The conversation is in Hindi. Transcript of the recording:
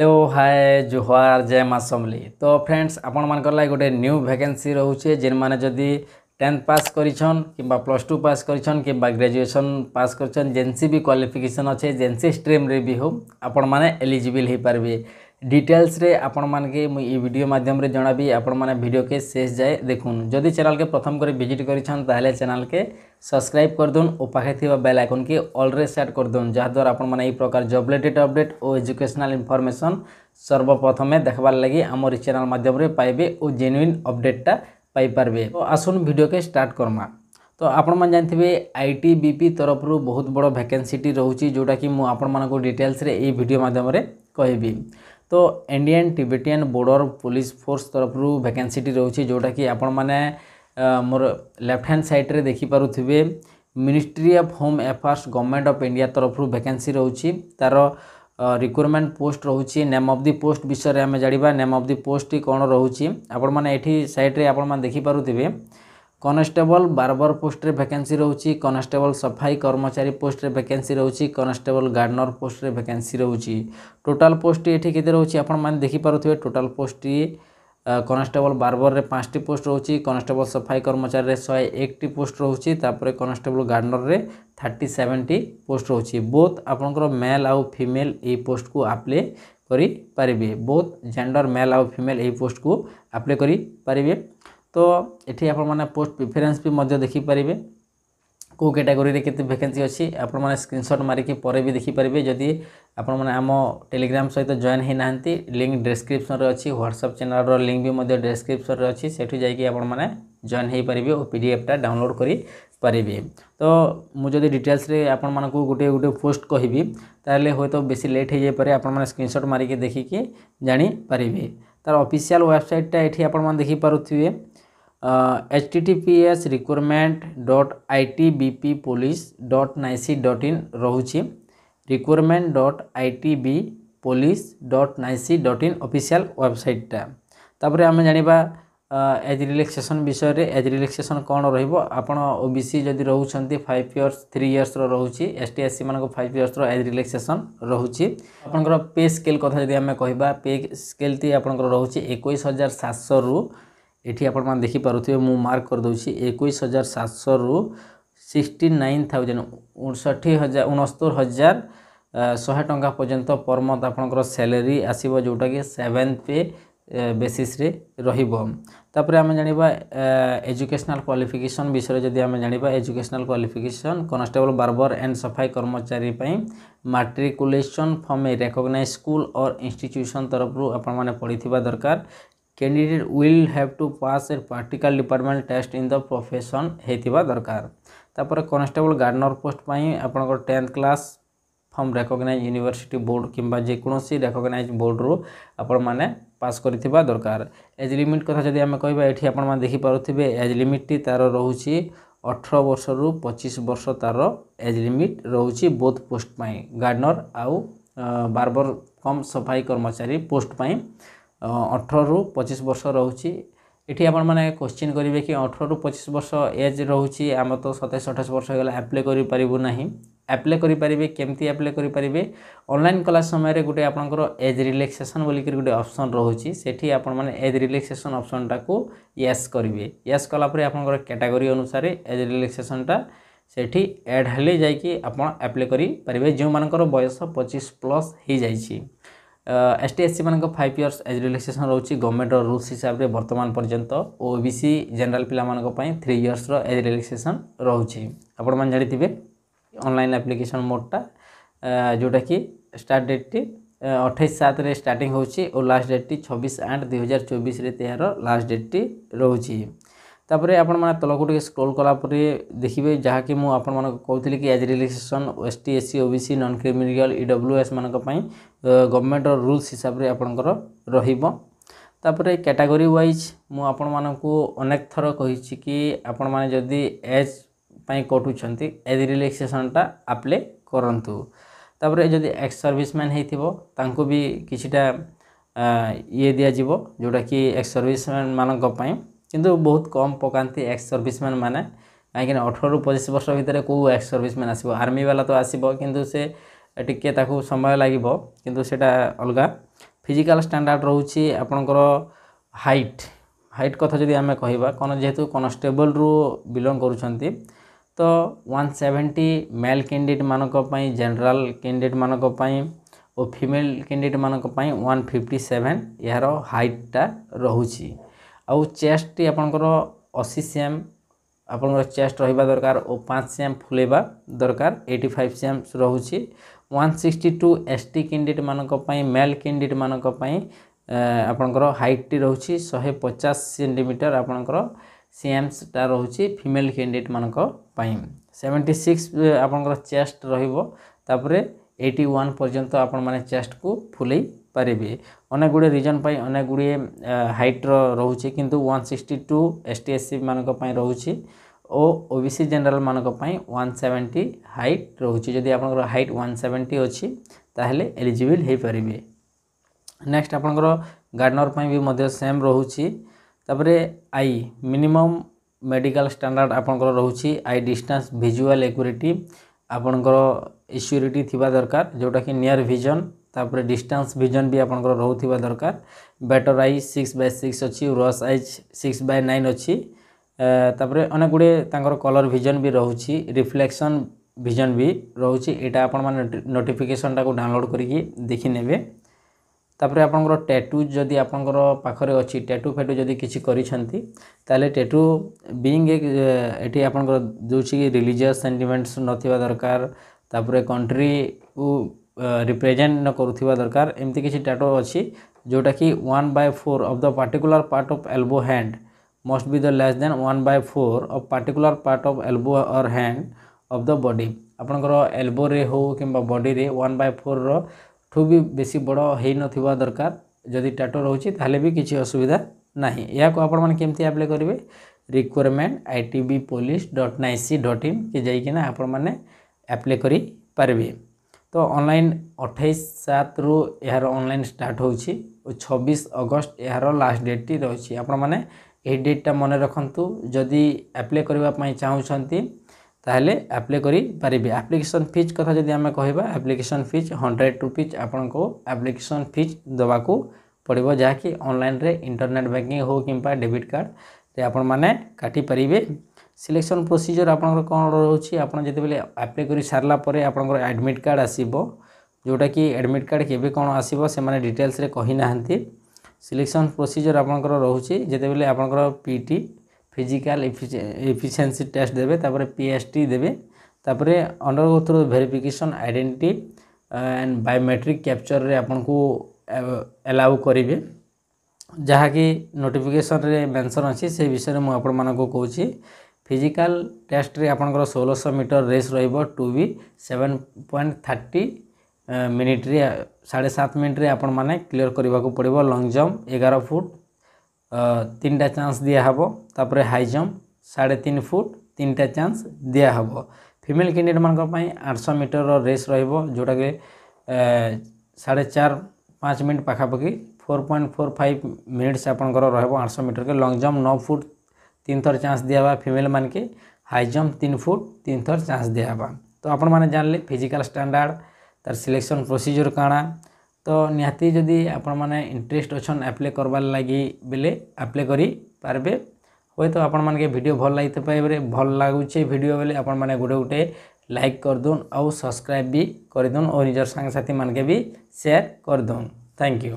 हेलो हाय जोहार जय माँ समली। तो फ्रेंड्स आपण मानकर लाग गोटे न्यू वैकेंसी रोचे जेन माने जदि 10th पास करिछन किंबा +2 पास करिछन किंबा ग्रेजुएशन पास करिछन जेनसी भी क्वालिफिकेशन अच्छे जेनसी स्ट्रीम रे भी हो आपण माने एलिजिबल हो पारबे। डिटेल्स रे आपण मान के मुई वीडियो माध्यम रे जणाबी आपण माने वीडियो के शेष जाए देखुन। जदि चैनल के प्रथम करे विजिट करिछन ताहले चैनल के सब्सक्राइब कर दोन और पाखे थिबा बेल आइकन के ऑल रे सेट कर दोन जहा द्वारा आपण माने ई प्रकार जॉब रिलेटेड अपडेट और एजुकेशनल इन्फॉर्मेशन सर्वप्रथमे देखबार लगी आमर चैनल माध्यम रे पाइबे और जेन्युइन अपडेटटा पाई पारबे। तो आसुन वीडियो के स्टार्ट करमा। तो आपण मन जानथिबे आईटीबीपी तरफ रु बहुत बड़ वैकेंसीटी रहउची जोटा कि मु आपण मानको डिटेल्स रे ई वीडियो माध्यम रे कहबी। तो Indian Tibetan border police force तरफ रु वैकेंसीटी रहउची जोटा कि आपण माने मोर लेफ्ट हैंड साइड रे देखि पारुथिबे ministry of home affairs government of India तरफ रु वैकेंसी रहउची। तार रिक्वायरमेंट पोस्ट रहउची नेम ऑफ द पोस्ट विषय रे हमें जानिबा। नेम ऑफ द पोस्ट कोन रहउची आपण माने एठी साइड रे आपण माने देखि पारुथिबे कॉन्स्टेबल बार्बर पोस्ट रे वैकेंसी रहउची, कॉन्स्टेबल सफाई कर्मचारी पोस्ट रे वैकेंसी रहउची, कॉन्स्टेबल गार्डनर पोस्ट रे वैकेंसी रहउची। टोटल पोस्ट एठी केते रहउची आपण माने देखि पारुथिबे टोटल पोस्ट कॉन्स्टेबल बार्बर रे 5टी पोस्ट रहउची, कॉन्स्टेबल सफाई कर्मचारी रे 101टी पोस्ट रहउची, तापरे कॉन्स्टेबल गार्डनर रे 37टी पोस्ट रहउची। बोथ आपनकर मेल आउ फीमेल ए पोस्ट को अप्लाई करि परिबे। बोथ जेंडर मेल आउ फीमेल ए पोस्ट को अप्लाई करि परिबे। तो एठी आपण माने पोस्ट प्रेफरेंस भी मध्य देखि परिबे को कैटेगरी रे केते वैकेंसी अछि आपण माने स्क्रीनशॉट मारि के परे भी देखि परिबे। जदि आपण माने आम टेलीग्राम सहित जॉइन हे नाहंती लिंक डिस्क्रिप्शन रे अछि, व्हाट्सएप चैनल रो लिंक भी मध्य डिस्क्रिप्शन रे अछि, सेठु जाई कि आपण माने जॉइन हे परिबे और पीडीएफ टा डाउनलोड करि परिबे। तो मु जदि डिटेल्स रे आपण मानकू गुटे गुटे पोस्ट कहिबी ताले होय तो बेसी लेट हे जाय पारे आपण माने स्क्रीनशॉट मारि के देखि के जानि परिबे। तार ऑफिशियल वेबसाइट टा एठी आपण माने देखि पारुथिबे https requirement.itbpolice.nic.in रहउची requirement.itbpolice.nic.in official website टा। तापरे हम जानिबा एज रिलैक्सेशन विषय रे एज रिलैक्सेशन कोन रहइबो आपण ओबीसी जदि रहउछंती 5 इयर्स 3 इयर्स रो रहउची, एसटी एससी मानको 5 इयर्स रो एज रिलैक्सेशन रहउची। आपनकर पे स्केल कथा जदि हम कहबा पे स्केल ती आपनकर रहउची 21700 रु एठी आपण मान देखि पारुथिबे मु मार्क कर दउची 21700 रु 69000 69100 टंका पर्यंत पर मंथ आपनकर सैलरी आसीबो जोटा कि 7th पे बेसिस रे रहिबो। तापरे हम जानिबा एजुकेशनल क्वालिफिकेशन विषय जदि हम जानिबा educational qualification constable barber and सफाई कर्मचारी पई matriculation from a recognized school और इंस्टीट्यूशन तरफ रु आपण माने पढिथिबा दरकार। Candidate will have to pass a practical department test in the profession हेतिबा दरकार। तापर कांस्टेबल गार्डनर पोस्ट पई आपनकर 10th class from recognized university board किंबा जे कोनोसी रिकॉग्नाइज्ड बोर्ड रो आपण माने पास करिथिबा दरकार। एज लिमिट कथा जदि हम कहबा एठी आपण माने देखि पारुथिबे एज लिमिट टी तार रहउची 18 वर्ष रु 25 वर्ष तार एज लिमिट रहउची बोथ पोस्ट पई गार्डनर आउ बार्बर कम सफाई कर्मचारी पोस्ट पई 18 रु 25 वर्ष रहउची। एठी आपण माने क्वेश्चन करिवे कि 18 रु 25 वर्ष एज रहउची आम तो 27-28 वर्ष होगला अप्लाई करि परिबो नाही। अप्लाई करि परिबे केमती अप्लाई करि परिबे ऑनलाइन क्लास समय रे गुटे आपनकर एज रिलैक्सेशन बोली कि गुटे ऑप्शन रहउची सेठी आपण माने एज रिलैक्सेशन ऑप्शन टा को यस करिवे। यस कला परे आपनकर कैटेगरी अनुसार एज रिलैक्सेशन टा सेठी ऐड हले जाय कि आपण अप्लाई करि परिबे जो मानकर बयस 25 प्लस हे जायछि। एसटी एससी मानक 5 इयर्स एज रिलैक्सेशन रहउची गवर्नमेंट रूल्स हिसाब रे वर्तमान पर्यंत ओबीसी जनरल पिला मानक पई 3 इयर्स रो एज रिलैक्सेशन रहउची। आपण मान जानिथिबे ऑनलाइन एप्लीकेशन मोड टा जोटा कि स्टार्ट डेट टी 28/7 रे स्टार्टिंग होची और लास्ट डेट टी 26/8/2024 रे तेहार लास्ट डेट टी रहउची। तापरे आपण माने तलको टिके स्क्रॉल कला परे देखिबे जहा कि मु आपण माने कहउथिली कि age relaxation ST SC OBC non criminal EWS मानक पई गवर्नमेंट रूल्स हिसाब रे आपनकर रहिबो। तापरे कैटेगरी वाइज मु आपण मानकू अनेक थर कहिछि कि आपण माने जदी एज पई कटुछंती एज रिलैक्सेशन टा अप्लाई करंतु। तापरे जदी एक्स सर्विसमैन हेथिबो तांको भी किछिटा ये दिया जिवो जोटा कि एक्स सर्विसमैन मानक पई किंतु बहुत कम पकांती एक्स सर्विसमैन माने काहेकि 18 रु 25 वर्ष भितर को एक्स सर्विसमैन आसीबो। आर्मी वाला तो आसीबो किंतु से टिके ताकू समय लागिबो किंतु सेटा अलगा। फिजिकल स्टैंडर्ड रोचे आपणकर हाइट कथा जदि आम कहवा कौन जेहेतु कॉन्स्टेबल रु बिलोंग करुँच तो 170 मेल कैंडिडेट मानक जनरल कैंडिडेट मानक और फीमेल कैंडिडेट मानक 157 यार हाइटा रोचे आउ चेस्ट टी आपणकर 80 cm आपणकर चेस्ट रहिबा दरकार और 5 cm फुलेबा दरकार 85 cm रोचे 162 एसटी कैंडिडेट मानक मेल कैंडिडेट मानक आपणकर हाइट टी रोचे 150 सेंटीमीटर आपणकर सीएम्स टा रोचे फीमेल कैंडिडेट मानक 76 आपणकर चेस्ट रहिबो तापरे 81 पर्यंत आपण माने चेस्ट को फुलई पारिबे अनेक गुडे रीजन पाई अनेक गुडे हाइट रोचे किंतु 162 एसटीएससी मानक पई रोचे ओ ओबीसी जनरल मानक पई 170 हाइट रोचे जदि आपनकर हाइट 170 अछि ताहले एलिजिबल हे पारिबे। नेक्स्ट आपनकर गार्डनर पई भी मध्य सेम रोचे तापरे आई मिनिमम मेडिकल स्टैंडर्ड आपनकर रोचे आई डिस्टेंस विजुअल एक्यूरेटी आपनकर एश्योरिटी थिबा दरकार जोटा कि नियर विजन तापरे डिस्टेंस विजन भी आपनकर रहउथिबा दरकार बेटर आई 6/6 अछि रस आई 6/9 अछि तापरे अनेक गुडे तांकर कलर विजन भी रहउछि रिफ्लेक्शन विजन भी रहउछि एटा आपन माने नोटिफिकेशन टा को डाउनलोड करिकि देखि नेबे। तापरे आपनकर टैटू जदि आपनकर पाखरे अछि टैटू फेटू जदि किछि करिसंती ताले टैटू बीइंग एटी आपनकर दोछि रिलीजियस सेंटिमेंट्स नथिबा दरकार तापरे कंट्री को रिप्रेजेंट न करुथिबा दरकार एमती किछि टैटू अछि जोटा कि 1/4 of the particular part of elbow hand must be the less than 1/4 of particular part of elbow और हैंड ऑफ द बॉडी आपनकर एल्बो रे हो किंबा बॉडी रे 1/4 रो ठू भी बेसी बड़ हेई नथिबा दरकार जदि टैटू रहउछि ताले भी किछि असुविधा नाही। या को आपण माने केमती अप्लाई करिवे रिक्वायरमेंट itbpolice.nic.in के जाई कि ना आपण माने अप्लाई करि पारबे। तो ऑनलाइन 28/7 रु यार ऑनलाइन स्टार्ट होछि और 26 अगस्त यार लास्ट डेट टी रहछि आपण माने ए डेट टा मन रखंतु जदि अप्लाई करबा पई चाहउछंती ताहले अप्लाई करि पारिबे। एप्लिकेशन फीस कथा जदि आमे कहबा एप्लिकेशन फीस 100 रुपीज आपन को एप्लिकेशन फीस दबा को पड़िबो जहा कि ऑनलाइन रे इंटरनेट बैंकिंग हो किंबा डेबिट कार्ड रे आपन माने काटी पारिबे। सिलेक्शन प्रोसीजर आपन कोन रहउछि आपन जति बेले अप्लाई करि सारला परे आपन एडमिट कार्ड आसीबो जोटा कि एडमिट कार्ड केबे कोन आसीबो से माने डिटेल्स रे कहि नाहंती। सिलेक्शन प्रोसीजर आपन रहउछि जति बेले आपन पीटी फिजिकल एफिशिएंसी टेस्ट देबे तापरे पीएसटी देबे तापरे under go through verification identity and biometric capture रे आपन को अलाउ करिवे जहा कि नोटिफिकेशन रे मेंशन अछि से विषय रे मु आपन मानको को कहूछि। फिजिकल टेस्ट रे आपन 1600 मीटर रेस रहइबो 2v 7.30 मिनिट रे 7.5 मिनिट रे आपन माने क्लियर करबा को पड़िबो। लॉन्ग जंप 11 फुट 3टा चांस दिया हबो तापरे हाई जंप 3.5 फुट 3टा चांस दिया हबो। फीमेल कैंडिडेट मान पई 800 मीटर रो रेस रहइबो जोटा के 4.5 मिनिट पाखा पकी 4.45 मिनिट्स आपन रहइबो 800 मीटर के। लॉन्ग जंप 9 फुट 3 थर चांस दिया बा फीमेल मान के। हाई जंप 3 फुट 3 थर चांस दिया बा। तो आपण माने जानले फिजिकल स्टैंडर्ड तार सिलेक्शन प्रोसीजर काना तो निहाती जदि आपण माने इंटरेस्ट अछन अप्लाई करबार लागि बेले अप्लाई करि पारबे। होय तो आपण माने के वीडियो भल लागिते पाइबरे भल लागुचे वीडियो बेले आपण माने गुटे लाइक कर दोन और सब्सक्राइब भी कर दोन और निजर संग साथी मान के भी शेयर कर दोन। Thank you.